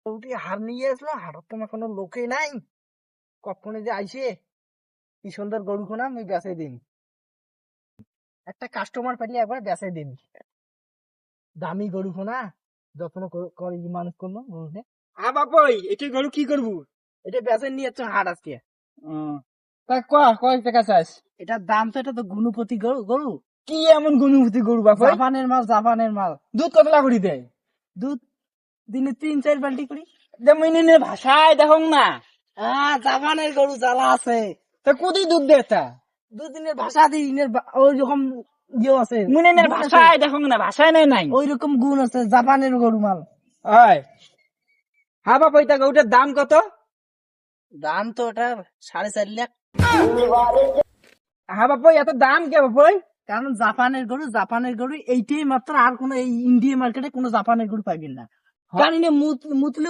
গরুটি হার নিয়ে আসলো, হাটের তো কোনো লোকেই নাই। কখনো যে আইসে কি সুন্দর গরু কোনা আমি বেচে দিন, একটা কাস্টমার পাইলে একবার বেচে দিন। দামি গরু কোনা যত্ন করে মানুষ করলো গরুতে। বাপই এটি গরু কি করবো? এটা বেচে নিয়ে যাচ্ছে হাট আজকে। তা কয় টাকা চাস? এটার দাম তো, এটা তো গুণপতি গরু। গরু কি এমন গুণবতী গরু বাপই? জাপানের মাল, জাপানের মাল। দুধ কতলা করে দেয়? দুধ দিনে 3-4 বাল্টি করি। মিনে ভাষায় দেখো না। জাপানের গরু জ্বালা আছে। তা কোথায় দুধ দেয় তা? দুদিনের ভাষা দিই, ওই রকম ইয়ে আছে, মিনে ভাষায় দেখো না, ভাষায় নাই। ওই রকম গুণ আছে জাপানের গরু মাল। হ্যাঁ বাপই, তা গরুটার দাম কত? দাম তো ওটা 4.5 লাখ। হ্যাঁ বাপই, এত দাম কে বাপই? কারণ জাপানের গরু, জাপানের গরু এইটাই মাত্র, আর কোনো এই ইন্ডিয়া মার্কেটে কোনো জাপানের গরু পাইবেন না। কারণ মুতলে